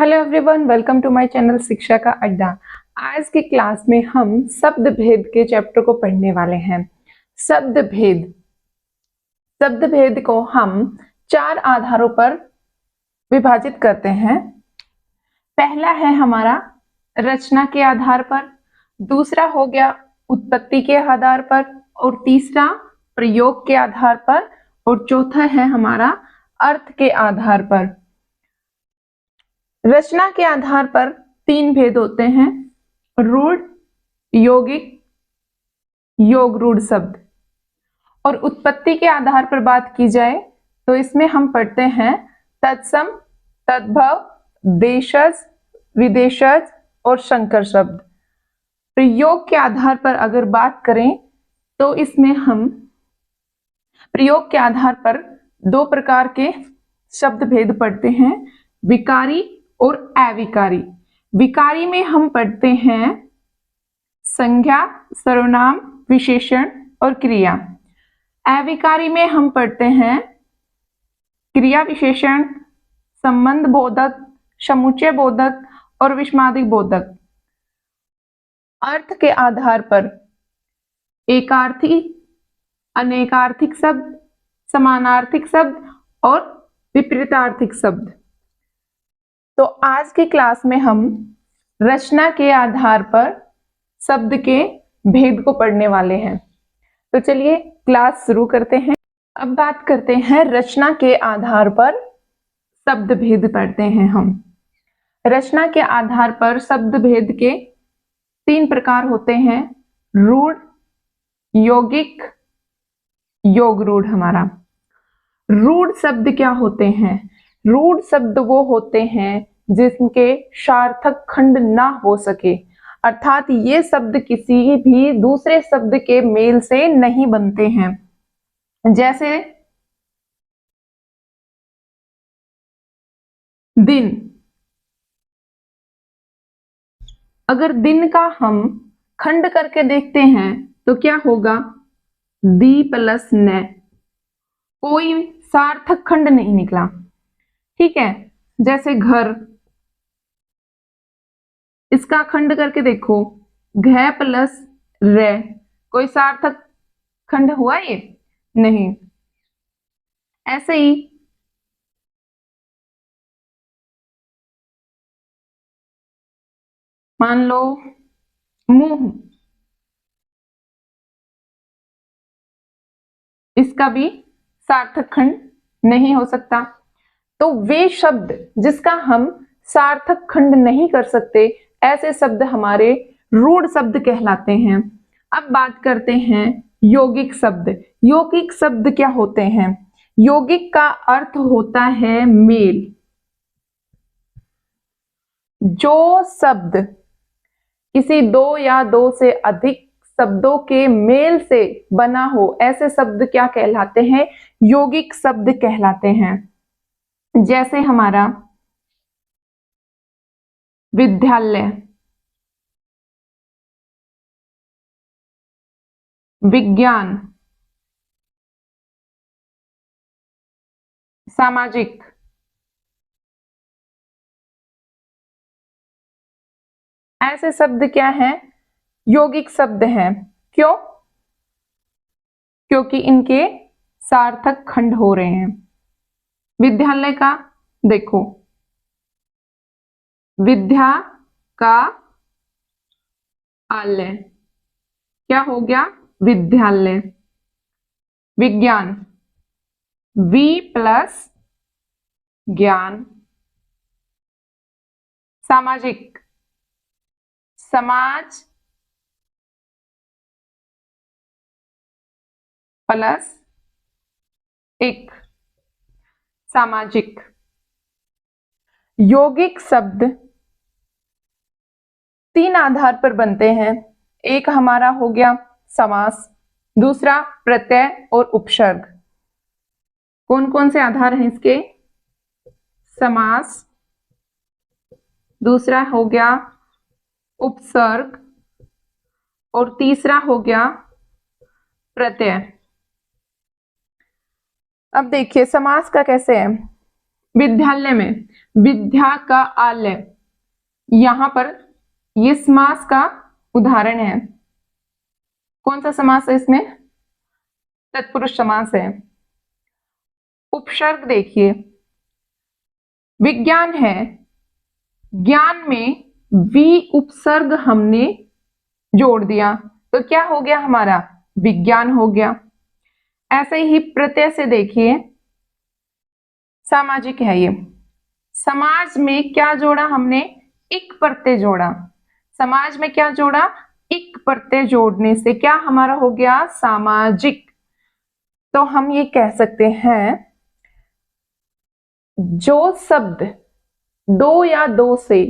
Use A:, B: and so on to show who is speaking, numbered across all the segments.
A: Hello everyone, welcome to my channel शिक्षा का अड्डा। आज की क्लास में हम शब्द भेद के चैप्टर को पढ़ने वाले हैं। शब्द भेद को हम 4 आधारों पर विभाजित करते हैं। पहला है हमारा रचना के आधार पर, दूसरा हो गया उत्पत्ति के आधार पर, और तीसरा प्रयोग के आधार पर, और चौथा है हमारा अर्थ के आधार पर। रचना के आधार पर 3 भेद होते हैं: रूढ़, यौगिक, योग रूढ़ शब्द। और उत्पत्ति के आधार पर बात की जाए तो इसमें हम पढ़ते हैं तत्सम, तद्भव, देशज, विदेशज और संकर शब्द। प्रयोग के आधार पर अगर बात करें तो इसमें हम प्रयोग के आधार पर 2 प्रकार के शब्द भेद पढ़ते हैं: विकारी और अविकारी। विकारी में हम पढ़ते हैं संज्ञा, सर्वनाम, विशेषण और क्रिया। अविकारी में हम पढ़ते हैं क्रिया विशेषण, संबंध बोधक, समुच्चय बोधक और विस्मादिक बोधक। अर्थ के आधार पर एकार्थी, अनेकार्थिक शब्द, समानार्थिक शब्द और विपरीतार्थिक शब्द। तो आज की क्लास में हम रचना के आधार पर शब्द के भेद को पढ़ने वाले हैं। तो चलिए क्लास शुरू करते हैं। अब बात करते हैं रचना के आधार पर शब्द भेद पढ़ते हैं हम। रचना के आधार पर शब्द भेद के 3 प्रकार होते हैं: रूढ़, यौगिक, योग रूढ़। हमारा रूढ़ शब्द क्या होते हैं? रूढ़ शब्द वो होते हैं जिनके सार्थक खंड ना हो सके, अर्थात ये शब्द किसी भी दूसरे शब्द के मेल से नहीं बनते हैं। जैसे दिन। अगर दिन का हम खंड करके देखते हैं तो क्या होगा? दी प्लस न। कोई सार्थक खंड नहीं निकला। ठीक है। जैसे घर, इसका खंड करके देखो, घ प्लस रे। कोई सार्थक खंड हुआ ये? नहीं। ऐसे ही मान लो मुंह, इसका भी सार्थक खंड नहीं हो सकता। तो वे शब्द जिसका हम सार्थक खंड नहीं कर सकते, ऐसे शब्द हमारे रूढ़ शब्द कहलाते हैं। अब बात करते हैं यौगिक शब्द। यौगिक शब्द क्या होते हैं? यौगिक का अर्थ होता है मेल। जो शब्द किसी 2 या 2 से अधिक शब्दों के मेल से बना हो, ऐसे शब्द क्या कहलाते हैं? यौगिक शब्द कहलाते हैं। जैसे हमारा विद्यालय, विज्ञान, सामाजिक। ऐसे शब्द क्या हैं? यौगिक शब्द हैं। क्यों? क्योंकि इनके सार्थक खंड हो रहे हैं। विद्यालय का देखो, विद्या का आलय, क्या हो गया? विद्यालय। विज्ञान, वी प्लस ज्ञान। सामाजिक, समाज प्लस एक, सामाजिक। यौगिक शब्द 3 आधार पर बनते हैं। एक हमारा हो गया समास, दूसरा प्रत्यय और उपसर्ग। कौन कौन से आधार हैं इसके? समास, दूसरा हो गया उपसर्ग, और तीसरा हो गया प्रत्यय। अब देखिए समास का कैसे है। विद्यालय में, विद्या का आलय, यहां पर ये समास का उदाहरण है। कौन सा समास है इसमें? तत्पुरुष समास है। उपसर्ग देखिए, विज्ञान है, ज्ञान में वी उपसर्ग हमने जोड़ दिया तो क्या हो गया हमारा? विज्ञान हो गया। ऐसे ही प्रत्यय से देखिए, सामाजिक है ये, समाज में क्या जोड़ा हमने? इक प्रत्यय जोड़ा। समाज में क्या जोड़ा? इक प्रत्यय जोड़ने से क्या हमारा हो गया? सामाजिक। तो हम ये कह सकते हैं जो शब्द दो या दो से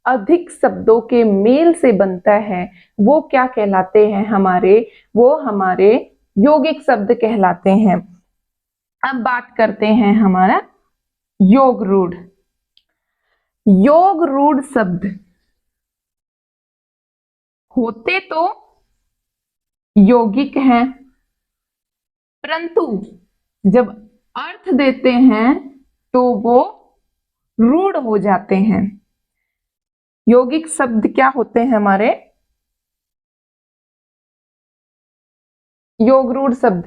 A: अधिक शब्दों के मेल से बनता है वो क्या कहलाते हैं हमारे? वो हमारे यौगिक शब्द कहलाते हैं। अब बात करते हैं हमारा योग रूढ़। योग रूढ़ शब्द होते तो यौगिक हैं, परंतु जब अर्थ देते हैं तो वो रूढ़ हो जाते हैं। यौगिक शब्द क्या होते हैं हमारे? योग रूढ़ शब्द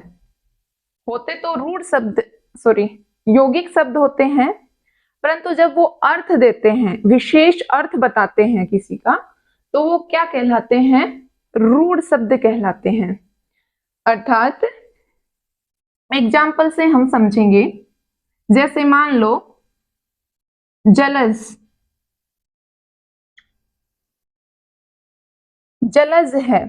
A: होते तो रूढ़ शब्द, यौगिक शब्द होते हैं, परंतु जब वो अर्थ देते हैं, विशेष अर्थ बताते हैं किसी का, तो वो क्या कहलाते हैं? रूढ़ शब्द कहलाते हैं। अर्थात एग्जाम्पल से हम समझेंगे, जैसे मान लो जलज, जलज है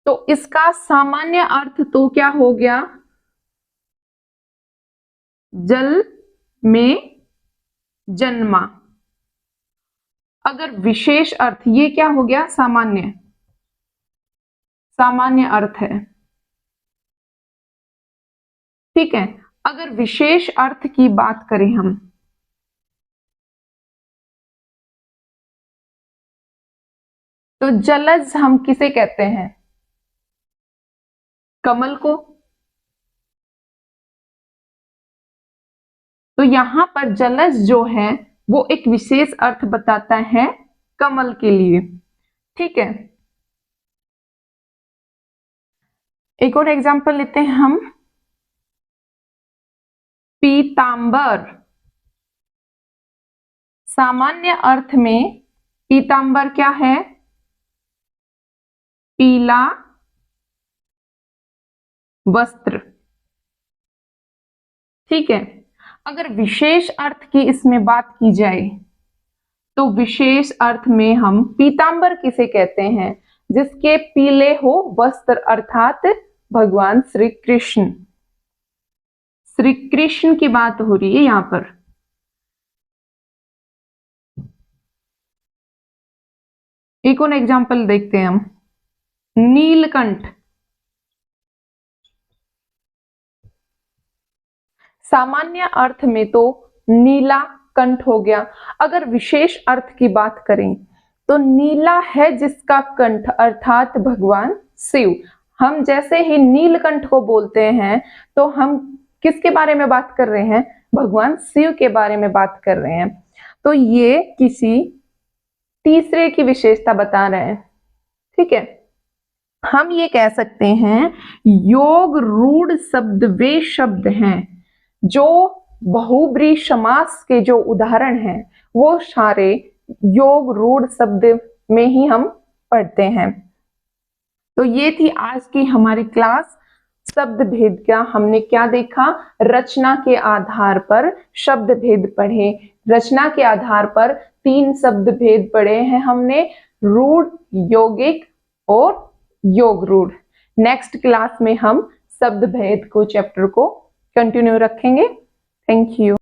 A: तो इसका सामान्य अर्थ तो क्या हो गया? जल में जन्मा। अगर विशेष अर्थ, ये क्या हो गया? सामान्य, सामान्य अर्थ है, ठीक है। अगर विशेष अर्थ की बात करें हम, तो जलज हम किसे कहते हैं? कमल को। तो यहां पर जलज जो है वो एक विशेष अर्थ बताता है कमल के लिए, ठीक है। एक और एग्जांपल लेते हैं हम, पीतांबर। सामान्य अर्थ में पीतांबर क्या है? पीला वस्त्र, ठीक है। अगर विशेष अर्थ की इसमें बात की जाए तो विशेष अर्थ में हम पीतांबर किसे कहते हैं? जिसके पीले हो वस्त्र, अर्थात भगवान श्री कृष्ण। श्री कृष्ण की बात हो रही है यहां पर। एक और एग्जांपल देखते हैं हम, नीलकंठ। सामान्य अर्थ में तो नीला कंठ हो गया। अगर विशेष अर्थ की बात करें तो नीला है जिसका कंठ, अर्थात भगवान शिव। हम जैसे ही नीलकंठ को बोलते हैं तो हम किसके बारे में बात कर रहे हैं? भगवान शिव के बारे में बात कर रहे हैं। तो ये किसी तीसरे की विशेषता बता रहे हैं, ठीक है। हम ये कह सकते हैं योग रूढ़ शब्द वे शब्द हैं जो बहुब्री समास के जो उदाहरण हैं वो सारे योग रूढ़ शब्द में ही हम पढ़ते हैं। तो ये थी आज की हमारी क्लास। शब्द भेद का हमने क्या देखा? रचना के आधार पर शब्द भेद पढ़े। रचना के आधार पर 3 शब्द भेद पढ़े हैं हमने, रूढ़, यौगिक और योग रूढ़। नेक्स्ट क्लास में हम शब्द भेद को, चैप्टर को कंटिन्यू रखेंगे। Thank you.